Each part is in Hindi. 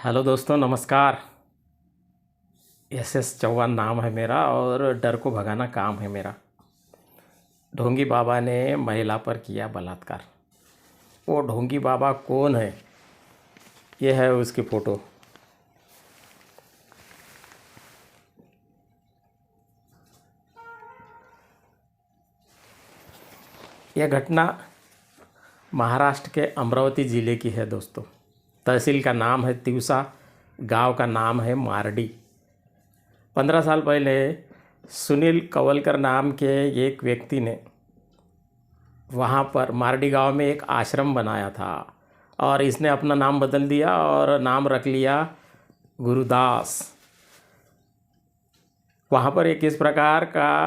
हेलो दोस्तों, नमस्कार। एस चौहान नाम है मेरा और डर को भगाना काम है मेरा। ढोंगी बाबा ने महिला पर किया बलात्कार। वो ढोंगी बाबा कौन है? ये है उसकी फ़ोटो। यह घटना महाराष्ट्र के अमरावती ज़िले की है दोस्तों। तहसील का नाम है तिवसा, गांव का नाम है मारडी। 15 साल पहले सुनील कवलकर नाम के एक व्यक्ति ने वहाँ पर मारडी गांव में एक आश्रम बनाया था और इसने अपना नाम बदल दिया और नाम रख लिया गुरुदास। वहाँ पर एक इस प्रकार का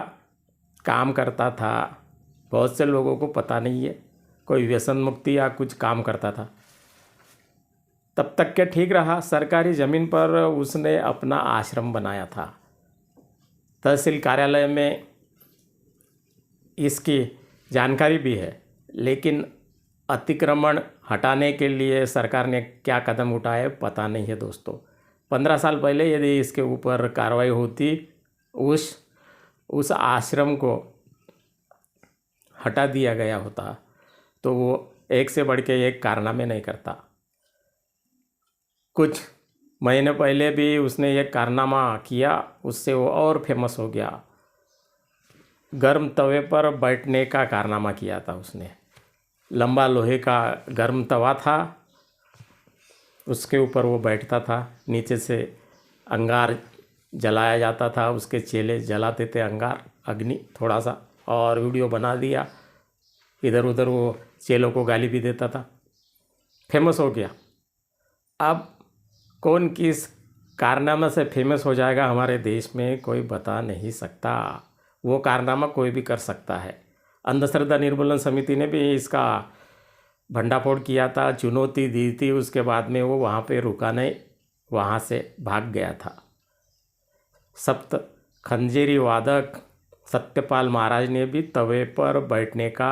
काम करता था, बहुत से लोगों को पता नहीं है। कोई व्यसन मुक्ति या कुछ काम करता था। तब तक के ठीक रहा। सरकारी ज़मीन पर उसने अपना आश्रम बनाया था। तहसील कार्यालय में इसकी जानकारी भी है, लेकिन अतिक्रमण हटाने के लिए सरकार ने क्या कदम उठाए पता नहीं है दोस्तों। 15 साल पहले यदि इसके ऊपर कार्रवाई होती, उस आश्रम को हटा दिया गया होता, तो वो एक से बढ़ के एक कारनामे नहीं करता। कुछ महीने पहले भी उसने एक कारनामा किया, उससे वो और फेमस हो गया। गर्म तवे पर बैठने का कारनामा किया था उसने। लंबा लोहे का गर्म तवा था, उसके ऊपर वो बैठता था। नीचे से अंगार जलाया जाता था, उसके चेले जलाते थे अंगार, अग्नि थोड़ा सा, और वीडियो बना दिया। इधर उधर वो चेलों को गाली भी देता था। फेमस हो गया। अब कौन किस कारनामा से फेमस हो जाएगा हमारे देश में कोई बता नहीं सकता। वो कारनामा कोई भी कर सकता है। अंधश्रद्धा निर्मूलन समिति ने भी इसका भंडाफोड़ किया था, चुनौती दी थी। उसके बाद में वो वहाँ पे रुका नहीं, वहाँ से भाग गया था। सप्त खंजेरी वादक सत्यपाल महाराज ने भी तवे पर बैठने का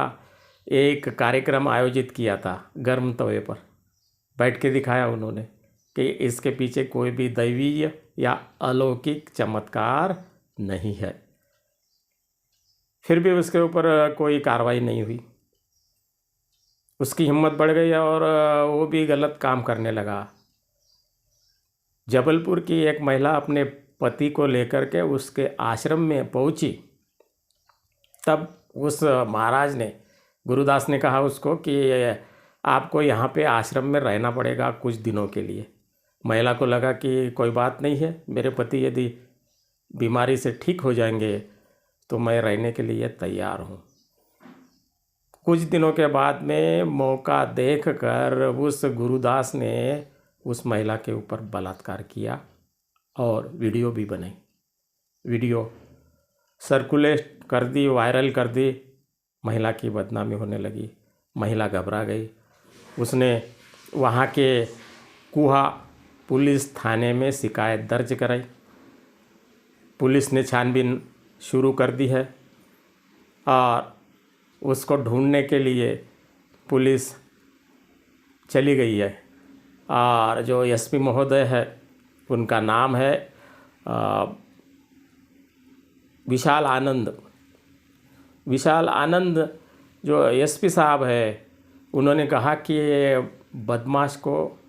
एक कार्यक्रम आयोजित किया था। गर्म तवे पर बैठ के दिखाया उन्होंने कि इसके पीछे कोई भी दैवीय या अलौकिक चमत्कार नहीं है। फिर भी उसके ऊपर कोई कार्रवाई नहीं हुई। उसकी हिम्मत बढ़ गई और वो भी गलत काम करने लगा। जबलपुर की एक महिला अपने पति को लेकर के उसके आश्रम में पहुंची। तब उस महाराज ने, गुरुदास ने कहा उसको कि आपको यहाँ पे आश्रम में रहना पड़ेगा कुछ दिनों के लिए। महिला को लगा कि कोई बात नहीं है, मेरे पति यदि बीमारी से ठीक हो जाएंगे तो मैं रहने के लिए तैयार हूँ। कुछ दिनों के बाद में मौका देखकर उस गुरुदास ने उस महिला के ऊपर बलात्कार किया और वीडियो भी बनाई। वीडियो सर्कुलेट कर दी, वायरल कर दी। महिला की बदनामी होने लगी। महिला घबरा गई। उसने वहाँ के कुहा पुलिस थाने में शिकायत दर्ज कराई। पुलिस ने छानबीन शुरू कर दी है और उसको ढूंढने के लिए पुलिस चली गई है। और जो एसपी महोदय है, उनका नाम है विशाल आनंद। विशाल आनंद जो एसपी साहब है, उन्होंने कहा कि बदमाश को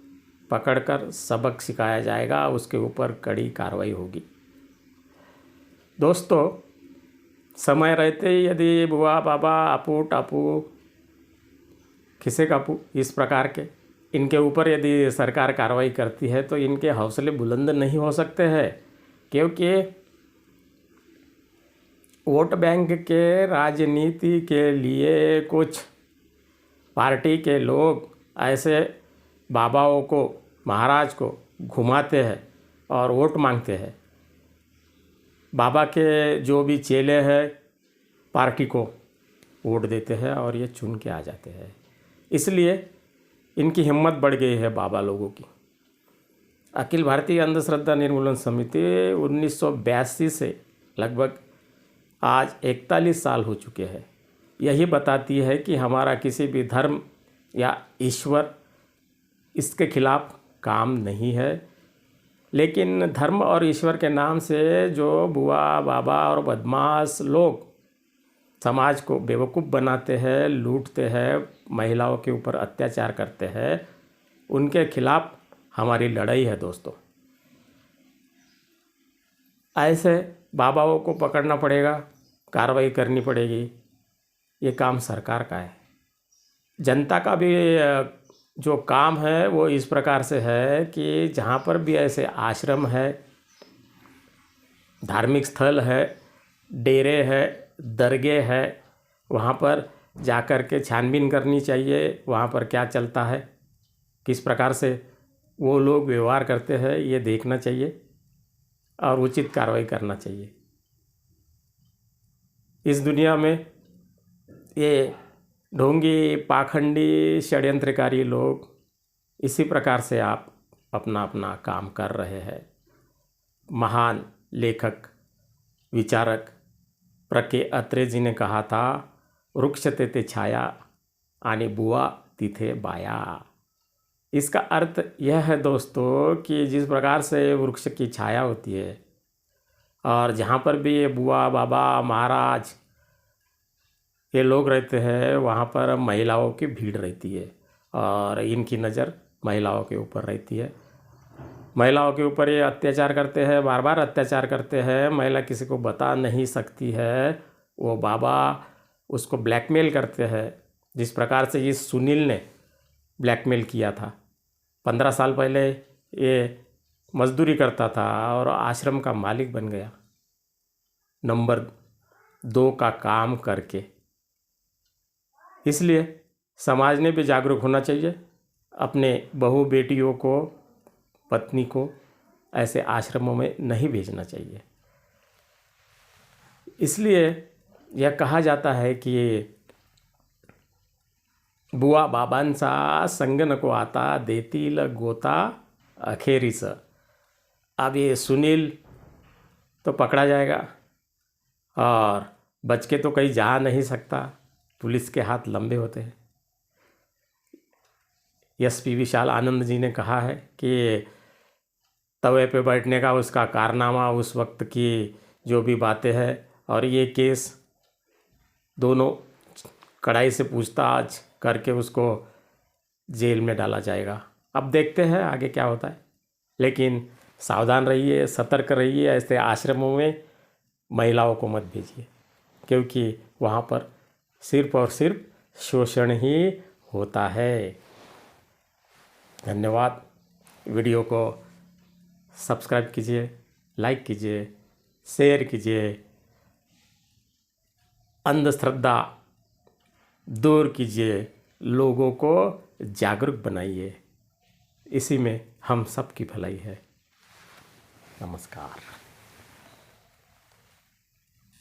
पकड़कर सबक सिखाया जाएगा, उसके ऊपर कड़ी कार्रवाई होगी। दोस्तों, समय रहते ही यदि बुआ बाबा अपू टापू खिसे कापू इस प्रकार के इनके ऊपर यदि सरकार कार्रवाई करती है तो इनके हौसले बुलंद नहीं हो सकते हैं, क्योंकि वोट बैंक के राजनीति के लिए कुछ पार्टी के लोग ऐसे बाबाओं को, महाराज को घुमाते हैं और वोट मांगते हैं। बाबा के जो भी चेले हैं पार्टी को वोट देते हैं और ये चुन के आ जाते हैं। इसलिए इनकी हिम्मत बढ़ गई है बाबा लोगों की। अखिल भारतीय अंधश्रद्धा निर्मूलन समिति 1982 से लगभग आज 41 साल हो चुके हैं। यही बताती है कि हमारा किसी भी धर्म या ईश्वर इसके खिलाफ काम नहीं है। लेकिन धर्म और ईश्वर के नाम से जो बुआ बाबा और बदमाश लोग समाज को बेवकूफ़ बनाते हैं, लूटते हैं, महिलाओं के ऊपर अत्याचार करते हैं, उनके खिलाफ हमारी लड़ाई है दोस्तों। ऐसे बाबाओं को पकड़ना पड़ेगा, कार्रवाई करनी पड़ेगी। ये काम सरकार का है। जनता का भी जो काम है वो इस प्रकार से है कि जहाँ पर भी ऐसे आश्रम है, धार्मिक स्थल है, डेरे है, दरगाह है, वहाँ पर जाकर के छानबीन करनी चाहिए। वहाँ पर क्या चलता है, किस प्रकार से वो लोग व्यवहार करते हैं, ये देखना चाहिए और उचित कार्रवाई करना चाहिए। इस दुनिया में ये ढोंगी, पाखंडी, षड्यंत्रकारी लोग इसी प्रकार से आप अपना अपना काम कर रहे हैं। महान लेखक, विचारक प्रके अत्रे जी ने कहा था, वृक्ष तेथे छाया आणि बुवा तिथे बाया। इसका अर्थ यह है दोस्तों कि जिस प्रकार से वृक्ष की छाया होती है और जहाँ पर भी ये बुआ बाबा महाराज ये लोग रहते हैं, वहाँ पर महिलाओं की भीड़ रहती है और इनकी नज़र महिलाओं के ऊपर रहती है। महिलाओं के ऊपर ये अत्याचार करते हैं, बार बार अत्याचार करते हैं। महिला किसी को बता नहीं सकती है, वो बाबा उसको ब्लैकमेल करते हैं। जिस प्रकार से इस सुनील ने ब्लैकमेल किया था। 15 साल पहले ये मजदूरी करता था और आश्रम का मालिक बन गया, नंबर 2 का काम करके। इसलिए समाज ने भी जागरूक होना चाहिए। अपने बहू बेटियों को, पत्नी को ऐसे आश्रमों में नहीं भेजना चाहिए। इसलिए यह कहा जाता है कि बुवा बाबांचा संग नको आता, देतील गोता अखेरीस। अब ये सुनील तो पकड़ा जाएगा और बच के तो कहीं जा नहीं सकता, पुलिस के हाथ लंबे होते हैं। एसपी विशाल आनंद जी ने कहा है कि तवे पे बैठने का उसका कारनामा, उस वक्त की जो भी बातें हैं और ये केस, दोनों कड़ाई से पूछताछ करके उसको जेल में डाला जाएगा। अब देखते हैं आगे क्या होता है। लेकिन सावधान रहिए, सतर्क रहिए। ऐसे आश्रमों में महिलाओं को मत भेजिए, क्योंकि वहाँ पर सिर्फ और सिर्फ शोषण ही होता है। धन्यवाद। वीडियो को सब्सक्राइब कीजिए, लाइक कीजिए, शेयर कीजिए, अंधश्रद्धा दूर कीजिए, लोगों को जागरूक बनाइए। इसी में हम सब की भलाई है। नमस्कार।